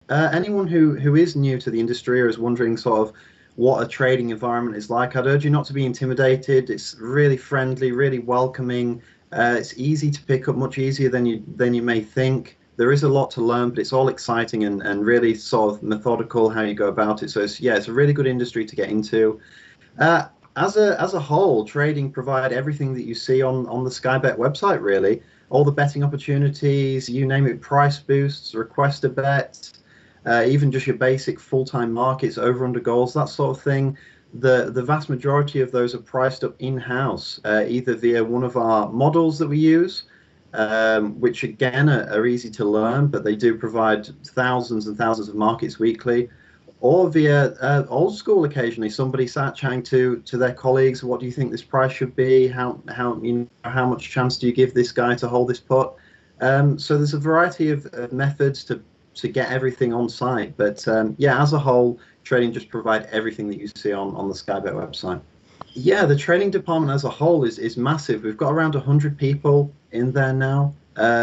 Anyone who is new to the industry or is wondering sort of what a trading environment is like, I'd urge you not to be intimidated. It's really friendly, really welcoming. It's easy to pick up, much easier than you may think. There is a lot to learn, but it's all exciting and really sort of methodical how you go about it. So it's a really good industry to get into. Uh, as a whole, trading provide everything that you see on the Sky Bet website, really. All the betting opportunities, you name it, price boosts, request a bet, even just your basic full-time markets, over under goals, that sort of thing. The vast majority of those are priced up in-house, either via one of our models that we use, which again are easy to learn, but they do provide thousands and thousands of markets weekly, or via old school. Occasionally somebody sat chatting to their colleagues, what do you think this price should be, how much chance do you give this guy to hold this put. So there's a variety of methods to get everything on site, but yeah, as a whole, trading just provide everything that you see on the Sky Bet website. Yeah, the training department as a whole is massive. We've got around 100 people in there now,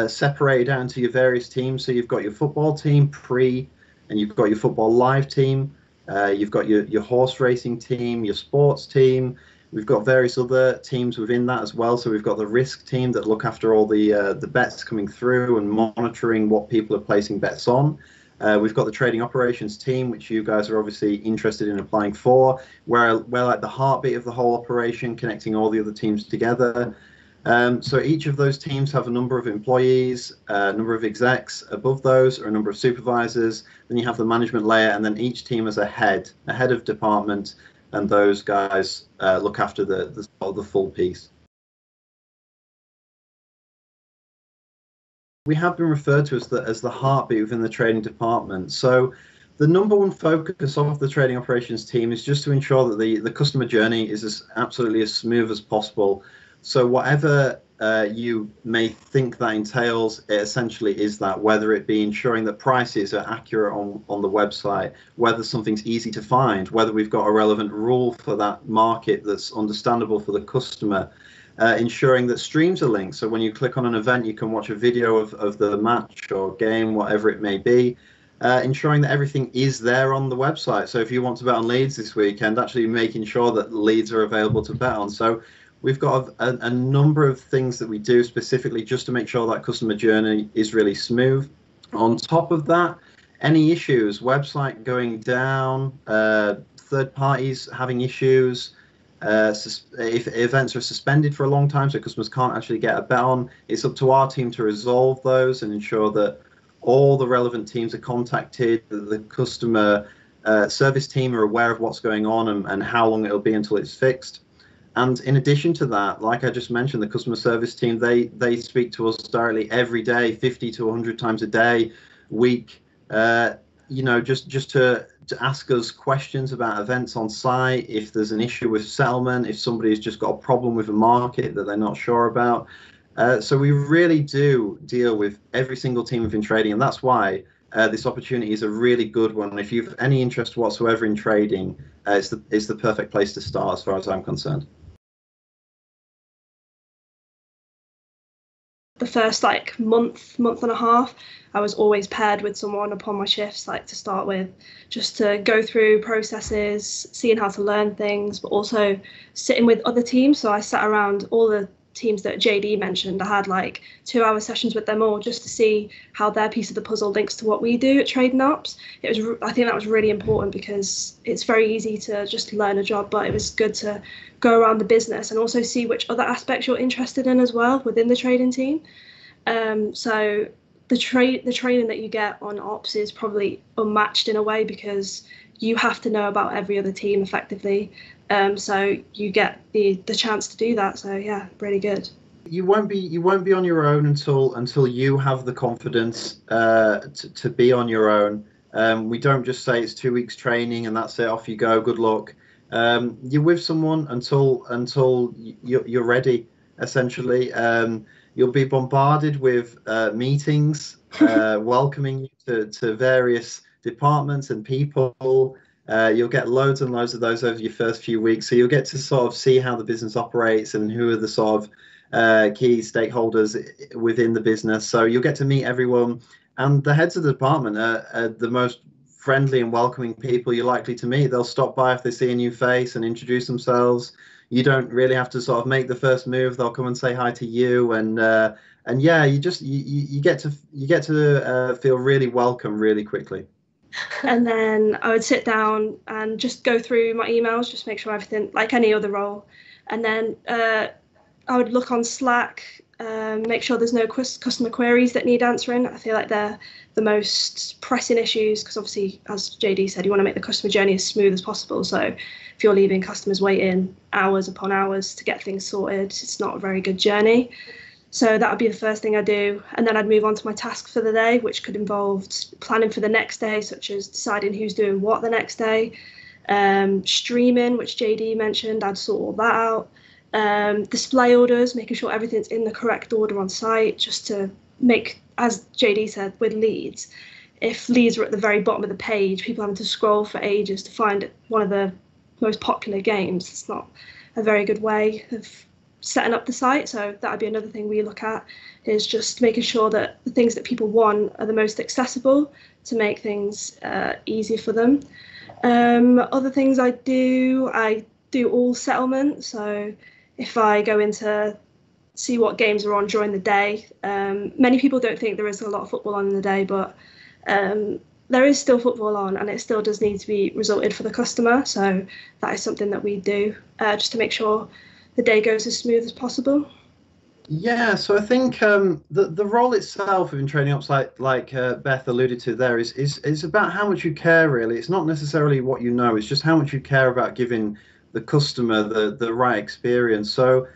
separated out into your various teams. So you've got your football team pre, and you've got your football live team. You've got your horse racing team, your sports team. We've got various other teams within that as well. So we've got the risk team that look after all the bets coming through and monitoring what people are placing bets on. We've got the trading operations team, which you guys are obviously interested in applying for. We're like the heartbeat of the whole operation, connecting all the other teams together. So each of those teams have a number of employees, a number of execs above those, or a number of supervisors. Then you have the management layer, and then each team has a head of department, and those guys look after the full piece. We have been referred to as the heartbeat within the trading department. So the number one focus of the trading operations team is just to ensure that the customer journey is absolutely as smooth as possible. So whatever you may think that entails, it essentially is that, whether it be ensuring that prices are accurate on the website, whether something's easy to find, whether we've got a relevant rule for that market that's understandable for the customer, ensuring that streams are linked. So when you click on an event, you can watch a video of the match or game, whatever it may be. Ensuring that everything is there on the website. So if you want to bet on Leeds this weekend, actually making sure that Leeds are available to bet on. So we've got a number of things that we do specifically just to make sure that customer journey is really smooth. On top of that, any issues, website going down, third parties having issues, if events are suspended for a long time so customers can't actually get a bet on, it's up to our team to resolve those and ensure that all the relevant teams are contacted, the customer service team are aware of what's going on and how long it'll be until it's fixed. And in addition to that, like I just mentioned, the customer service team, they speak to us directly every day, 50 to 100 times a day, week, just to ask us questions about events on site, if there's an issue with settlement, if somebody's just got a problem with a market that they're not sure about. So we really do deal with every single team within trading, and that's why this opportunity is a really good one. If you've any interest whatsoever in trading, it's the perfect place to start as far as I'm concerned. The first month and a half, I was always paired with someone upon my shifts, to start with, just to go through processes, seeing how to learn things, but also sitting with other teams. So I sat around all the teams that JD mentioned. I had 2-hour sessions with them all just to see how their piece of the puzzle links to what we do at Trading Ops. I think that was really important because it's very easy to just learn a job, but it was good to go around the business and also see which other aspects you're interested in as well within the trading team. So the training that you get on ops is probably unmatched in a way because you have to know about every other team effectively. So you get the chance to do that. So yeah, really good. You won't be on your own until you have the confidence to be on your own. We don't just say it's 2 weeks training and that's it, off you go, good luck. You're with someone until you're ready, essentially. You'll be bombarded with meetings welcoming you to various departments and people. You'll get loads and loads of those over your first few weeks. So you'll get to sort of see how the business operates and who are the sort of key stakeholders within the business. So you'll get to meet everyone. And the heads of the department are the most friendly and welcoming people you're likely to meet. They'll stop by if they see a new face and introduce themselves. You don't really have to sort of make the first move. They'll come and say hi to you, and yeah, you get to feel really welcome really quickly. And then I would sit down and just go through my emails, just make sure everything, like any other role. And then I would look on Slack, make sure there's no customer queries that need answering. I feel like they're the most pressing issues because obviously, as JD said, you want to make the customer journey as smooth as possible. So if you're leaving customers waiting hours upon hours to get things sorted, it's not a very good journey. So that would be the first thing I do. And then I'd move on to my task for the day, which could involve planning for the next day, such as deciding who's doing what the next day. Streaming, which JD mentioned, I'd sort all that out. Display orders, making sure everything's in the correct order on site, just to make, as JD said, with leads. If leads are at the very bottom of the page, people having to scroll for ages to find one of the most popular games, it's not a very good way of setting up the site. So that would be another thing we look at, is just making sure that the things that people want are the most accessible to make things easier for them. Other things I do all settlement. So if I go into see what games are on during the day, many people don't think there is a lot of football on in the day, but there is still football on, and it still does need to be resulted for the customer. So that is something that we do just to make sure the day goes as smooth as possible. Yeah, so I think the role itself in training ops, like Beth alluded to there, is about how much you care. Really, it's not necessarily what you know; it's just how much you care about giving the customer the right experience. So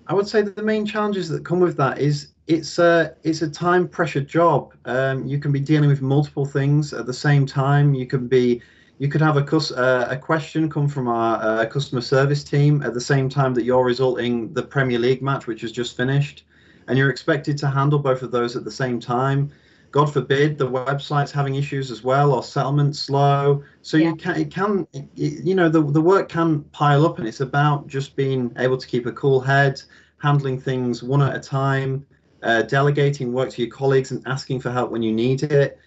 I would say that the main challenges that come with that is it's a time pressure job. You can be dealing with multiple things at the same time. You could have a question come from our customer service team at the same time that you're resulting the Premier League match, which has just finished, and you're expected to handle both of those at the same time. God forbid the website's having issues as well, or settlement slow. So yeah. The work can pile up, and it's about just being able to keep a cool head, handling things one at a time, delegating work to your colleagues and asking for help when you need it.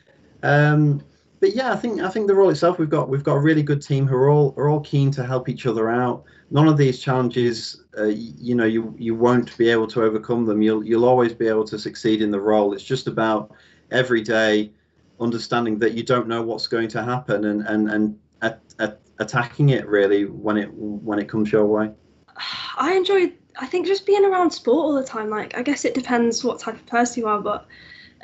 But yeah, I think the role itself, we've got a really good team who are all keen to help each other out. None of these challenges, you won't be able to overcome them. You'll always be able to succeed in the role. It's just about every day understanding that you don't know what's going to happen and attacking it really when it comes your way. I think just being around sport all the time. Like, I guess it depends what type of person you are, but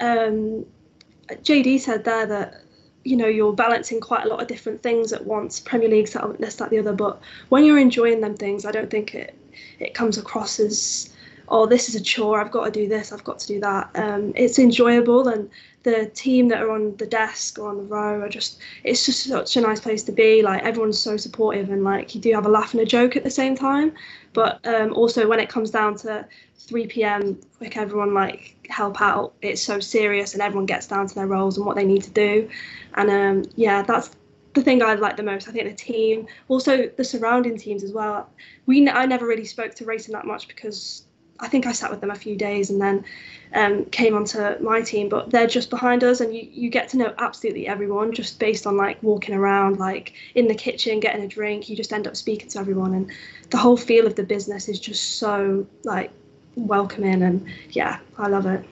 JD said there that you're balancing quite a lot of different things at once, Premier League, settlement, this, that, the other. But when you're enjoying them things, I don't think it comes across as, oh, this is a chore, I've got to do this, I've got to do that. It's enjoyable, and the team that are on the desk or on the row it's just such a nice place to be. Like, everyone's so supportive, and like, you do have a laugh and a joke at the same time. But also when it comes down to 3 p.m, like, everyone like help out, it's so serious, and everyone gets down to their roles and what they need to do. And that's the thing I like the most. I think the team, also the surrounding teams as well. I never really spoke to racing that much because I think I sat with them a few days and then came onto my team, but they're just behind us, and you get to know absolutely everyone just based on like walking around, like in the kitchen, getting a drink. You just end up speaking to everyone, and the whole feel of the business is just so like welcoming, and yeah, I love it.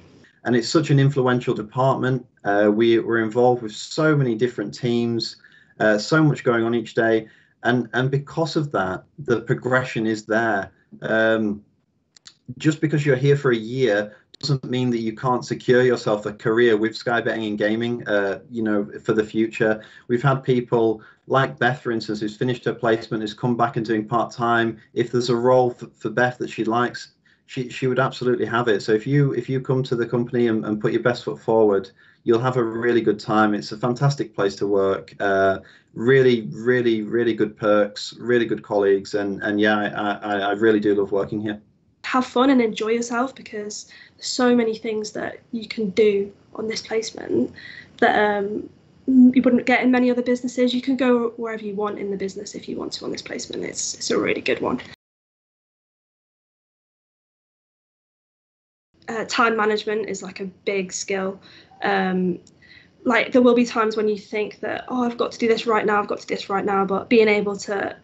And it's such an influential department. We're involved with so many different teams, so much going on each day, and because of that, the progression is there. Just because you're here for a year doesn't mean that you can't secure yourself a career with Sky Betting and Gaming, for the future. We've had people like Beth, for instance, who's finished her placement, has come back and doing part-time. If there's a role for Beth that she likes, she would absolutely have it. So if you come to the company and put your best foot forward, you'll have a really good time. It's a fantastic place to work. Really, really, really good perks, really good colleagues, and yeah, I really do love working here. Have fun and enjoy yourself, because there's so many things that you can do on this placement that you wouldn't get in many other businesses. You can go wherever you want in the business if you want to on this placement. It's a really good one. Time management is like a big skill. Like there will be times when you think that, oh, I've got to do this right now, I've got to do this right now, but being able to,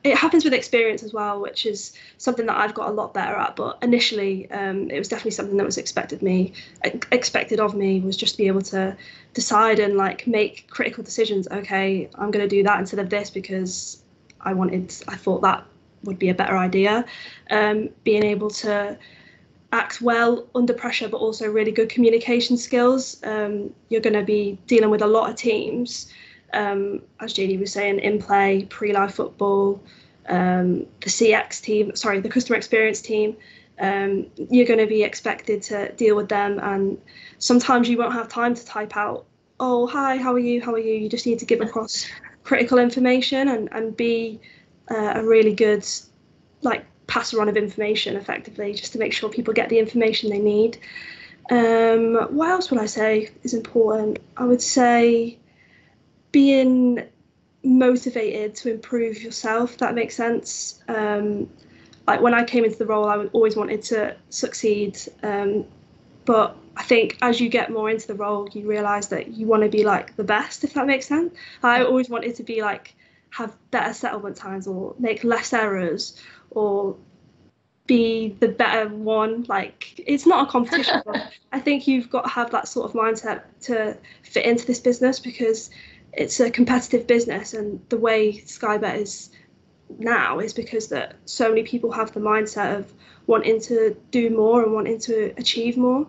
it happens with experience as well, which is something that I've got a lot better at. But initially, it was definitely something that was expected of me, was just to be able to decide and like make critical decisions. Okay, I'm going to do that instead of this because I thought that would be a better idea. Being able to act well under pressure, but also really good communication skills. You're going to be dealing with a lot of teams, as JD was saying, in play, pre-live football, the CX team, the customer experience team. You're going to be expected to deal with them, and sometimes you won't have time to type out, oh, hi, how are you? You just need to give across critical information and be a really good, like, passer on of information effectively, just to make sure people get the information they need. What else would I say is important? I would say being motivated to improve yourself, if that makes sense. Like when I came into the role, I always wanted to succeed, but I think as you get more into the role, you realise that you want to be like the best, if that makes sense. I always wanted to be like, have better settlement times or make less errors or be the better one. Like, it's not a competition, but I think you've got to have that sort of mindset to fit into this business, because it's a competitive business, and the way Skybet is now is because that so many people have the mindset of wanting to do more and wanting to achieve more.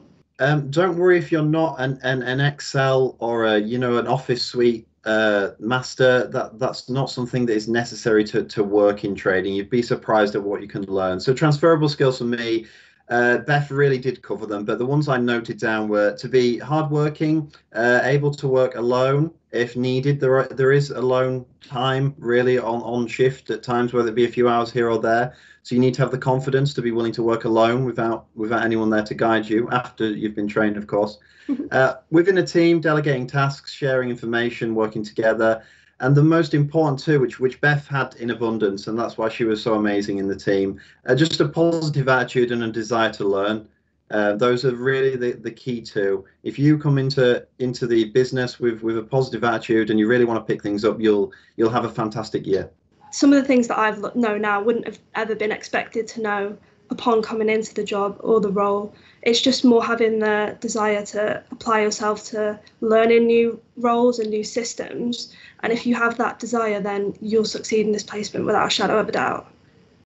Don't worry if you're not an Excel or an Office suite master. That's not something that is necessary to work in trading. You'd be surprised at what you can learn. So transferable skills for me, Beth really did cover them, but the ones I noted down were to be hardworking, able to work alone if needed. There is alone time really on shift at times, whether it be a few hours here or there. So you need to have the confidence to be willing to work alone without anyone there to guide you, after you've been trained, of course. Within a team, delegating tasks, sharing information, working together. And the most important too, which Beth had in abundance, and that's why she was so amazing in the team, just a positive attitude and a desire to learn. Those are really the key too. If you come into the business with a positive attitude and you really want to pick things up, you'll have a fantastic year. Some of the things that I've known now wouldn't have ever been expected to know upon coming into the job or the role. It's just more having the desire to apply yourself to learning new roles and new systems. And if you have that desire, then you'll succeed in this placement without a shadow of a doubt.